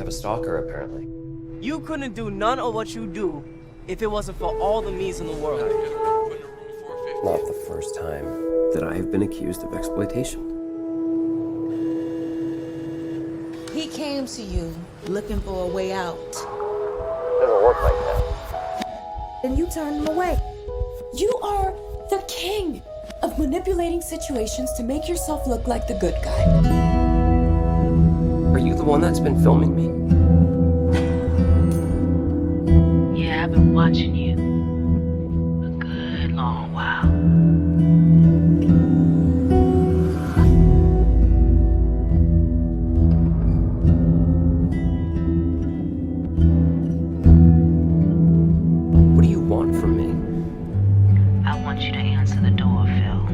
of a stalker, apparently. You couldn't do none of what you do if it wasn't for all the me's in the world. Not the first time that I have been accused of exploitation. He came to you looking for a way out. Doesn't work like that. And you turned him away. You are the king of manipulating situations to make yourself look like the good guy. Are you the one that's been filming me? Yeah, I've been watching you a good long while. What do you want from me? I want you to answer the door, Phil.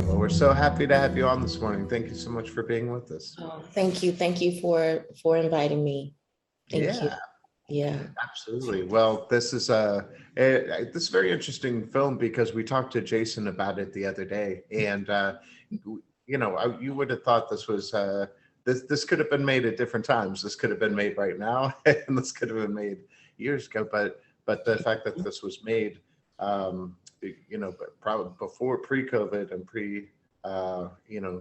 Well, we're so happy to have you on this morning. Thank you so much for being with us. Oh, thank you. Thank you for inviting me. Thank you. Yeah. Absolutely. Well, this is very interesting film because we talked to Jason about it the other day, and you would have thought this was this could have been made at different times. This could have been made right now, and this could have been made years ago. But the fact that this was made, but probably before pre-COVID and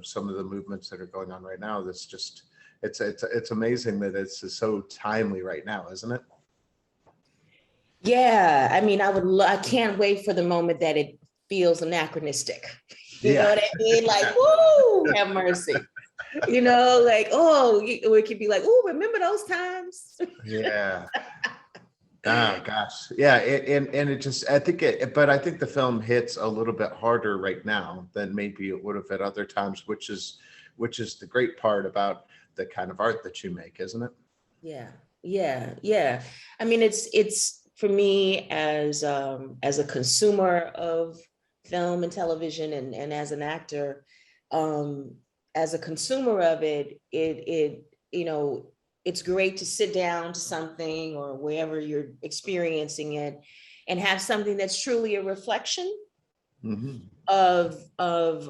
some of the movements that are going on right now, this just it's amazing that it's so timely right now, isn't it? Yeah. I mean, I can't wait for the moment that it feels anachronistic. You know what I mean? Like, woo, have mercy. It could be like, oh, remember those times? Yeah. Oh gosh, yeah, I think the film hits a little bit harder right now than maybe it would have at other times, which is the great part about the kind of art that you make, isn't it? Yeah. I mean, it's for me as a consumer of film and television and as an actor, as a consumer of it, it's great to sit down to something or wherever you're experiencing it and have something that's truly a reflection of the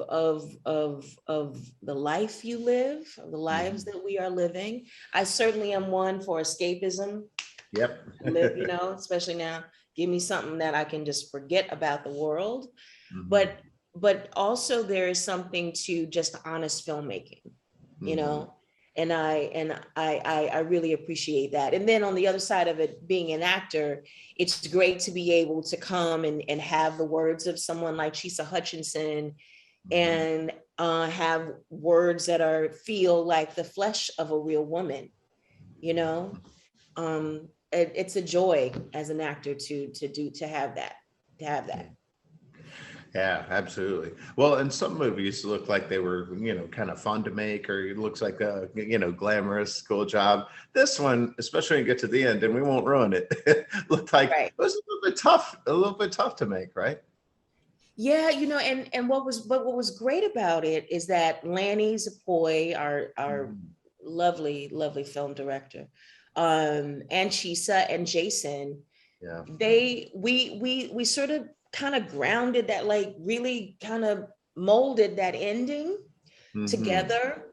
life you live, of the lives that we are living. I certainly am one for escapism. Yep. Live, especially now, give me something that I can just forget about the world. But also there is something to just honest filmmaking, and I really appreciate that. And then on the other side of it, being an actor, it's great to be able to come and have the words of someone like Chisa Hutchinson and have words that feel like the flesh of a real woman, it's a joy as an actor to have that. Yeah, absolutely. Well, and some movies look like they were, kind of fun to make, or it looks like a, glamorous school job. This one, especially when you get to the end, and we won't ruin it, looked like it was a little bit tough to make, right? Yeah, and what was great about it is that Lanny Zapoy, our lovely, lovely film director, and Chisa and Jason, we sort of kind of grounded that, like really kind of molded that ending together.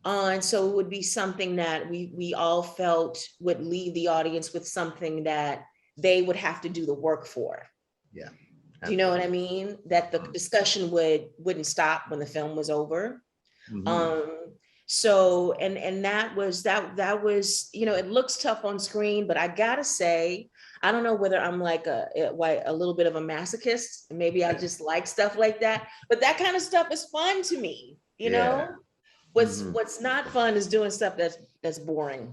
And so it would be something that we all felt would leave the audience with something that they would have to do the work for. Yeah. Do you know what I mean? That the discussion wouldn't stop when the film was over. So that was, it looks tough on screen, but I gotta say, I don't know whether I'm like a little bit of a masochist. Maybe I just like stuff like that, but that kind of stuff is fun to me. What's not fun is doing stuff that's boring.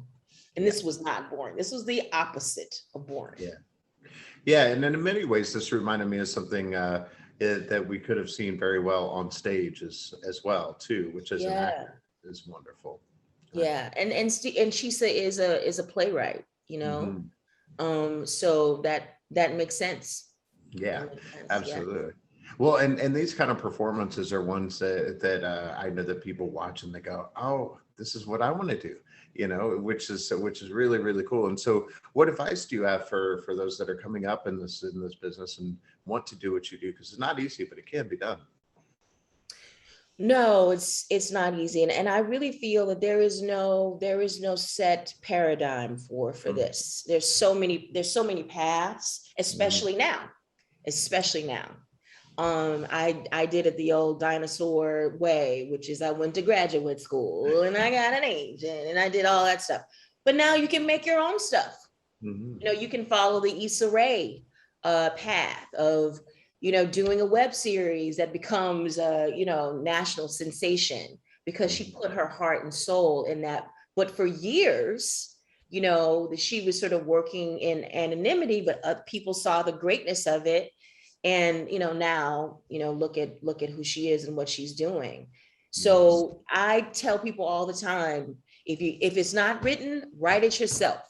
And this was not boring. This was the opposite of boring. Yeah. And in many ways, this reminded me of something that we could have seen very well on stage as well too, which is an actor is wonderful. Yeah. And Chisa is a playwright, so that makes sense. Yeah, absolutely. Well, and these kind of performances are ones that I know that people watch and they go, oh, this is what I want to do, which is really, really cool. And so what advice do you have for those that are coming up in this business and want to do what you do? Because it's not easy, but it can be done. No, it's not easy. And I really feel that there is no set paradigm for Mm, this. There's so many paths, mhm, especially now. I did it the old dinosaur way, which is I went to graduate school and I got an agent and I did all that stuff. But now you can make your own stuff. mhm, You can follow the Issa Rae path of, doing a web series that becomes a, national sensation because she mhm, put her heart and soul in that. But for years, that she was sort of working in anonymity, but people saw the greatness of it. And, now, look at who she is and what she's doing. mhm. So I tell people all the time, if it's not written, write it yourself.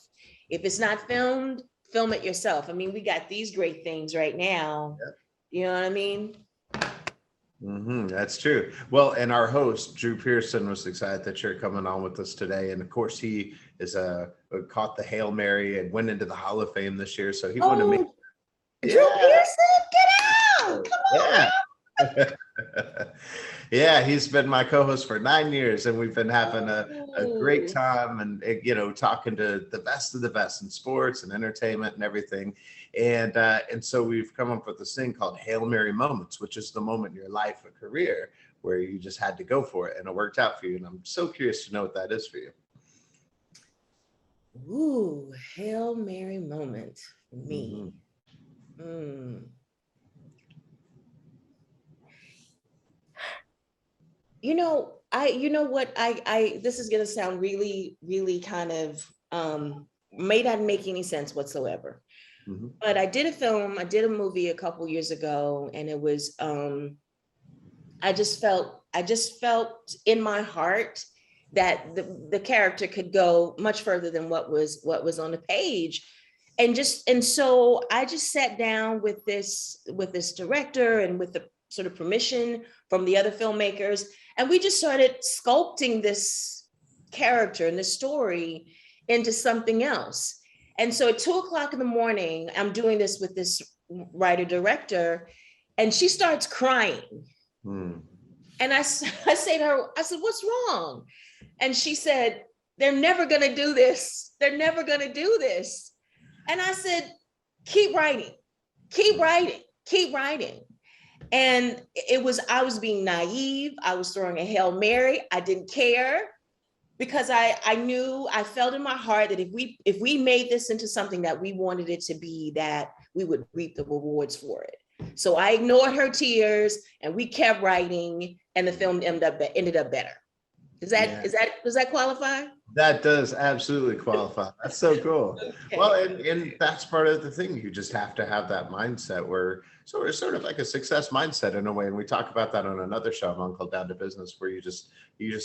If it's not filmed, film it yourself. I mean, we got these great things right now. You know what I mean? That's true. Well, and our host Drew Pearson was excited that you're coming on with us today, and of course he is caught the Hail Mary and went into the Hall of Fame this year. So he wanted to make, Oh, Drew yeah, Pearson, get out. Come on yeah. now. Yeah, he's been my co-host for 9 years, and we've been having a great Oh, time, and talking to the best of the best in sports and entertainment and everything. And so we've come up with this thing called Hail Mary Moments, which is the moment in your life or career where you just had to go for it and it worked out for you. And I'm so curious to know what that is for you. ooh, Hail Mary moment for Hmm. me. Mm. You know what, I this is gonna sound really, really kind of may not make any sense whatsoever. Hmm. But I did a movie a couple years ago, and it was I just felt in my heart that the character could go much further than what was on the page. And so I just sat down with this director and with the sort of permission from the other filmmakers, and we just started sculpting this character and this story into something else. And so at 2 o'clock in the morning, I'm doing this with this writer director, and she starts crying. Hmm. And I say to her, I said, "What's wrong?" And she said, "They're never going to do this. They're never going to do this." And I said, "Keep writing, keep writing, keep writing." And I was being naive. I was throwing a Hail Mary. I didn't care because I knew, I felt in my heart that if we made this into something that we wanted it to be, that we would reap the rewards for it. So I ignored her tears and we kept writing, and the film ended up better. Is that Yeah. is that does that qualify? That does absolutely qualify. That's so cool. Well, Okay. and that's part of the thing. You just have to have that mindset where sort of like a success mindset in a way. And we talk about that on another show, Uncle Down to Business, where you just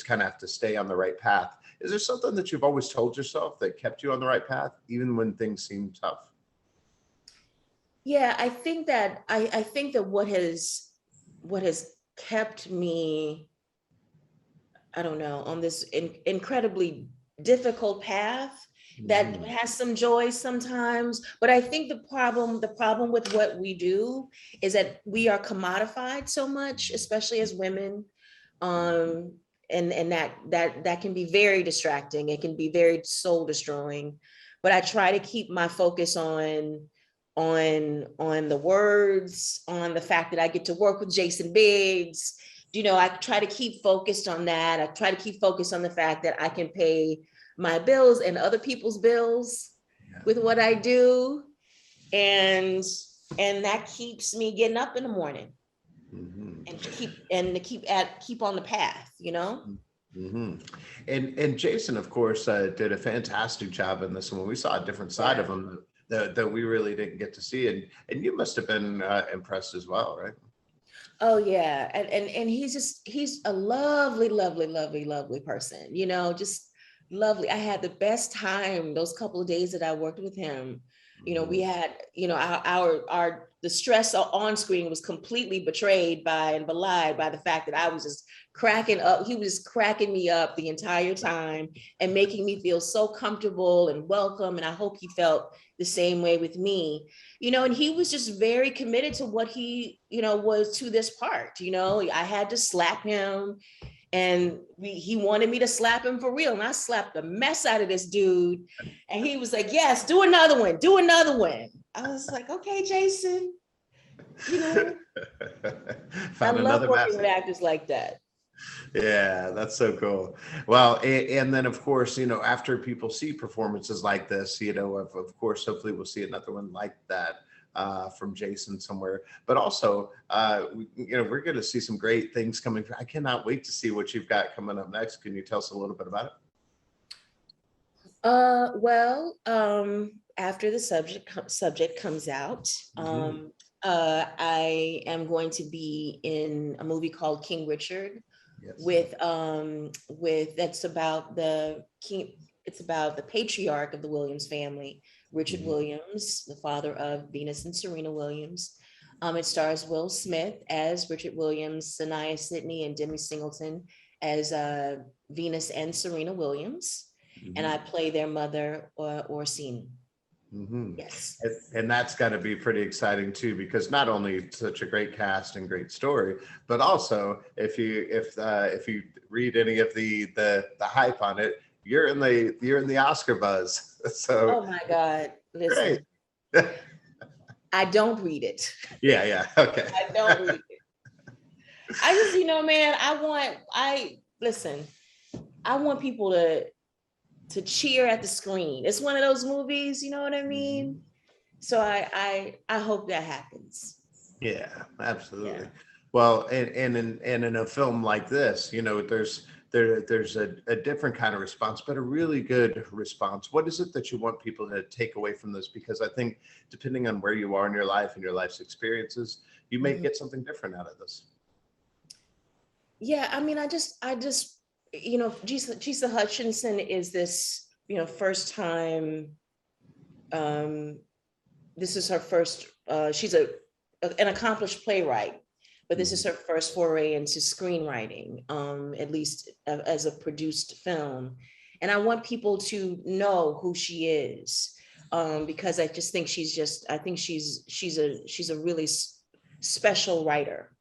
kind of have to stay on the right path. Is there something that you've always told yourself that kept you on the right path, even when things seem tough? Yeah, I think that what has kept me, I don't know, on this incredibly difficult path that Mhm. has some joy sometimes. But I think the problem with what we do is that we are commodified so much, especially as women. Um, and that can be very distracting. It can be very soul destroying. But I try to keep my focus on the words, on the fact that I get to work with Jason Biggs. I try to keep focused on that. I try to keep focused on the fact that I can pay my bills and other people's bills with what I do. And and that keeps me getting up in the morning Mhm. and to keep on the path. Hmm. And Jason, of course, did a fantastic job in this one. We saw a different side Yeah. of him that we really didn't get to see, and you must have been impressed as well, right? Oh yeah. And he's a lovely, lovely, lovely, lovely person, just lovely. I had the best time those couple of days that I worked with him. You know, we had, you know, the stress on screen was completely betrayed by and belied by the fact that I was just cracking up. He was cracking me up the entire time and making me feel so comfortable and welcome. And I hope he felt the same way with me, you know, and he was just very committed to what he, you know, was to this part. You know, I had to slap him. And he wanted me to slap him for real. And I slapped the mess out of this dude. And he was like, yes, do another one, do another one. I was like, okay, Jason. You know, I love working with actors like that. Yeah, that's so cool. Well, and then of course, you know, after people see performances like this, you know, of course, hopefully we'll see another one like that from Jason somewhere. But also, you know, we're going to see some great things coming. I cannot wait to see what you've got coming up next. Can you tell us a little bit about it? Well, after the subject comes out, I am going to be in a movie called King Richard. Yes. With that's about the king. It's about the patriarch of the Williams family, Richard Williams, the father of Venus and Serena Williams. It stars Will Smith as Richard Williams, Sanaya Sidney, and Demi Singleton as Venus and Serena Williams. And I play their mother, Orsine. Yes. And that's got to be pretty exciting too, because not only such a great cast and great story, but also if you read any of the hype on it, you're in the Oscar buzz. So oh my God, listen. I don't read it. Yeah, okay. I don't read it. I just, you know, man, I want people to cheer at the screen. It's one of those movies, you know what I mean? So I hope that happens. Yeah, absolutely. Yeah. Well, and in a film like this, you know, there's a different kind of response, but a really good response. What is it that you want people to take away from this? Because I think depending on where you are in your life and your life's experiences, you may get something different out of this. Yeah, I mean, I just, you know, Gisa Hutchinson is this, you know, first time, this is her first, she's an accomplished playwright, but this is her first foray into screenwriting, at least as a produced film. And I want people to know who she is, because I just think she's a really special writer.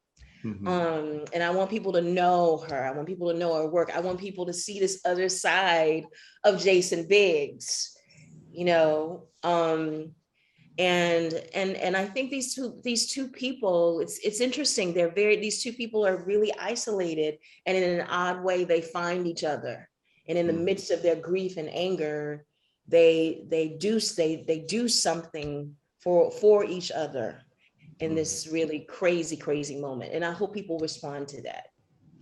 And I want people to know her. I want people to know her work. I want people to see this other side of Jason Biggs, you know. And I think these two people, it's interesting. These two people are really isolated, and in an odd way, they find each other. And in the midst of their grief and anger, they do something for each other in this really crazy moment. And I hope people respond to that.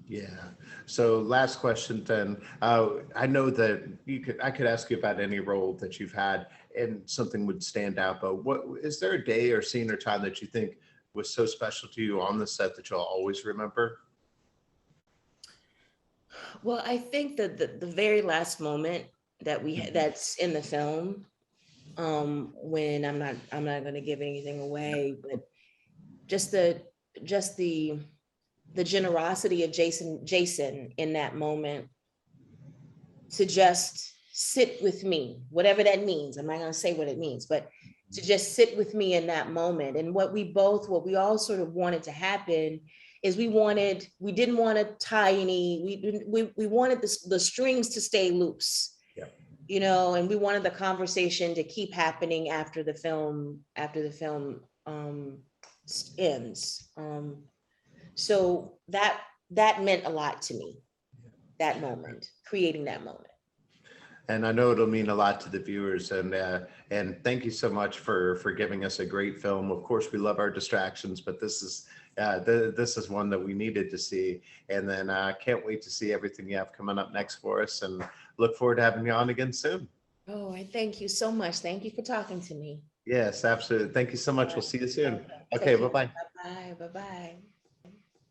Yeah. So last question then. I know that I could ask you about any role that you've had and something would stand out, but what is there a day or scene or time that you think was so special to you on the set that you'll always remember? Well, I think that the very last moment that that's in the film, when I'm not going to give anything away, but just the generosity of Jason in that moment to just sit with me, whatever that means. I'm not going to say what it means, but to just sit with me in that moment. And what we all sort of wanted to happen is we didn't want to tie any, we wanted the strings to stay loose. Yeah. You know, and we wanted the conversation to keep happening after the film ends. So that meant a lot to me, that moment, creating that moment. And I know it'll mean a lot to the viewers. And thank you so much for giving us a great film. Of course, we love our distractions, but this is one that we needed to see. And then I can't wait to see everything you have coming up next for us, and look forward to having you on again soon. Oh, I thank you so much. Thank you for talking to me. Yes, absolutely. Thank you so much. We'll see you soon. Okay, bye-bye. Bye-bye.